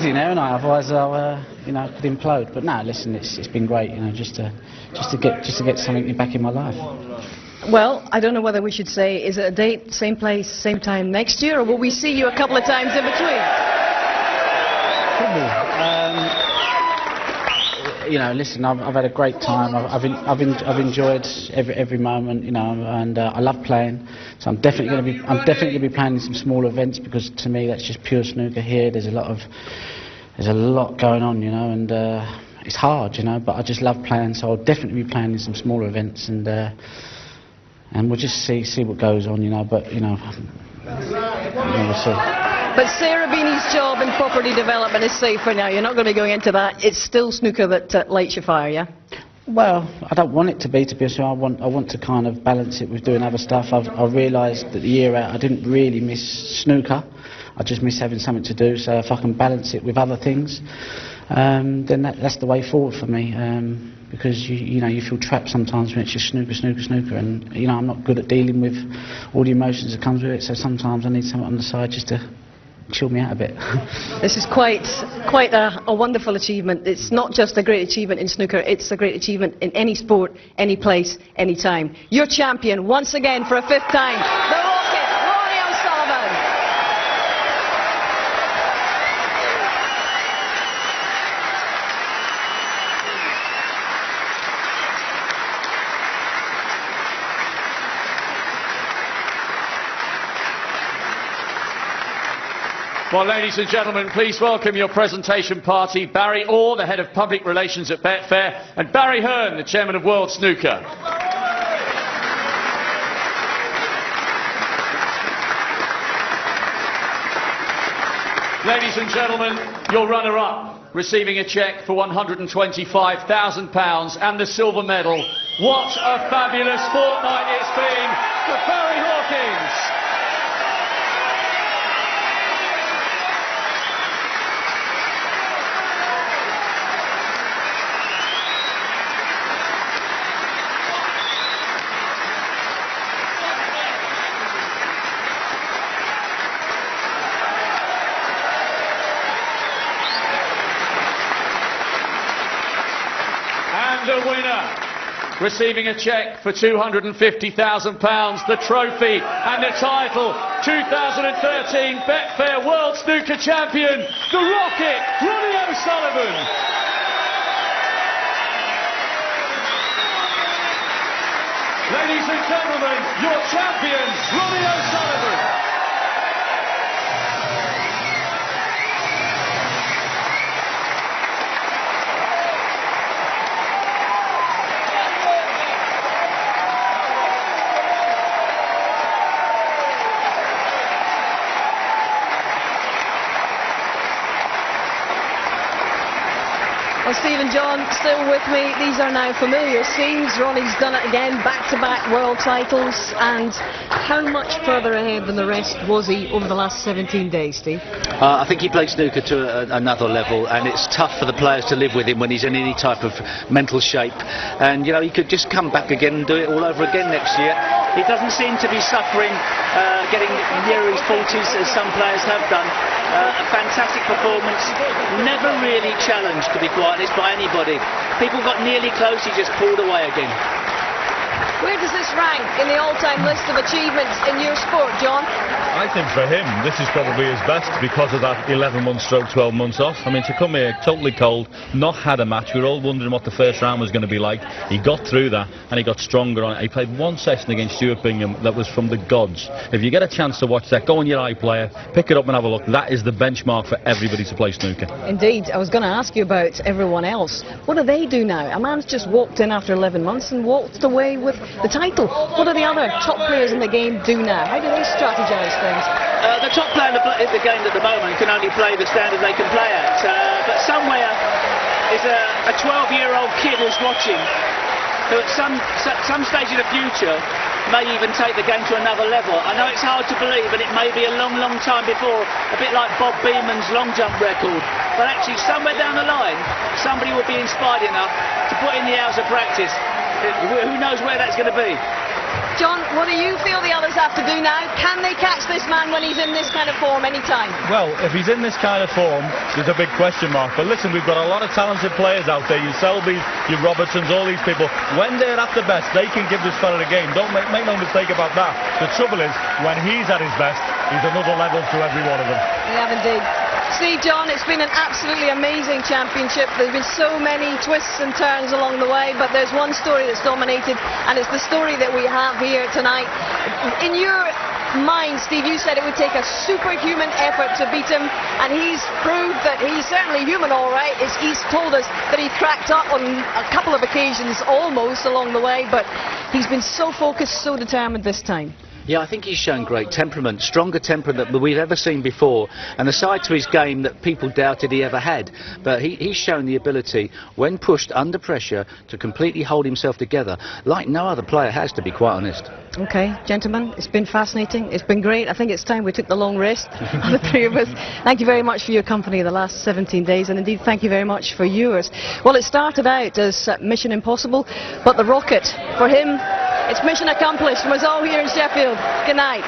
You know, and otherwise I, you know, could implode. But no, listen, it's been great, you know, just to get something back in my life. Well, I don't know whether we should say, is it a date, same place, same time next year, or will we see you a couple of times in between? You know, listen, I've had a great time. I've enjoyed every moment, you know, and I love playing. So I'm definitely going to be playing in some smaller events, because to me that's just pure snooker. Here there's a lot going on, you know, and it's hard, you know, but I just love playing. So I'll definitely be playing in some smaller events, and we'll just see what goes on, you know. But you know, we'll see. But Sarah Beanie's job in property development is safe for now. You're not going to be going into that. It's still snooker that lights your fire, yeah? Well, I don't want it to be honest. I want to kind of balance it with doing other stuff. I realised that the year out I didn't really miss snooker. I just miss having something to do. So if I can balance it with other things, then that's the way forward for me. Because you know, you feel trapped sometimes when it's just snooker, and you know, I'm not good at dealing with all the emotions that comes with it. So sometimes I need something on the side just to chill me out a bit. This is quite a wonderful achievement. It's not just a great achievement in snooker, it's a great achievement in any sport, any place, any time. You're champion once again for a fifth time. The Rocket, Ronnie O'Sullivan. Well, ladies and gentlemen, please welcome your presentation party, Barry Orr, the head of public relations at Betfair, and Barry Hearn, the chairman of World Snooker. Ladies and gentlemen, your runner-up, receiving a cheque for £125,000 and the silver medal. What a fabulous fortnight it's been for Barry Hawkins. And the winner, receiving a cheque for £250,000, the trophy and the title, 2013 Betfair World Snooker Champion, the Rocket, Ronnie O'Sullivan. Ladies and gentlemen, your champion, Ronnie O'Sullivan. Well, Stephen John, still with me. These are now familiar scenes. Ronnie's done it again, back-to-back world titles. And how much further ahead than the rest was he over the last 17 days, Steve? I think he played snooker to another level, and it's tough for the players to live with him when he's in any type of mental shape. And, you know, he could just come back again and do it all over again next year. He doesn't seem to be suffering, getting near his 40s as some players have done. A fantastic performance, never really challenged, to be quite honest, by anybody. People got nearly close, he just pulled away again. Where does this rank in the all-time list of achievements in your sport, John? I think for him, this is probably his best because of that 11 months stroke 12 months off. I mean, to come here totally cold, not had a match, we were all wondering what the first round was going to be like. He got through that and he got stronger on it. He played one session against Stuart Bingham that was from the gods. If you get a chance to watch that, go on your iPlayer, pick it up and have a look. That is the benchmark for everybody to play snooker. Indeed. I was going to ask you about everyone else. What do they do now? A man's just walked in after 11 months and walked away with the title. What do the other top players in the game do now? How do they strategise things? The top player in the game at the moment can only play the standard they can play at. But somewhere is a 12-year-old kid who's watching, who at some stage in the future may even take the game to another level. I know it's hard to believe, and it may be a long, long time before, a bit like Bob Beamon's long jump record. But actually, somewhere down the line, somebody will be inspired enough to put in the hours of practice. Who knows where that's going to be? John, what do you feel the others have to do now? Can they catch this man when he's in this kind of form anytime? Well, if he's in this kind of form, there's a big question mark. But listen, we've got a lot of talented players out there. Your Selby's, your Robertsons, all these people. When they're at their best, they can give this fella a game. Don't make no mistake about that. The trouble is, when he's at his best, he's another level to every one of them. We have indeed. See, John, it's been an absolutely amazing championship. There's been so many twists and turns along the way, but there's one story that's dominated, and it's the story that we have here tonight. In your mind, Steve, you said it would take a superhuman effort to beat him, and he's proved that he's certainly human, all right. He's told us that he cracked up on a couple of occasions almost along the way, but he's been so focused, so determined this time. Yeah, I think he's shown great temperament, stronger temperament than we've ever seen before, and a side to his game that people doubted he ever had. But he's shown the ability, when pushed under pressure, to completely hold himself together, like no other player has, to be quite honest. Okay, gentlemen, it's been fascinating. It's been great. I think it's time we took the long rest, the three of us. Thank you very much for your company the last 17 days, and indeed thank you very much for yours. Well, it started out as Mission Impossible, but the rocket, for him, it's mission accomplished from us all here in Sheffield. Good night.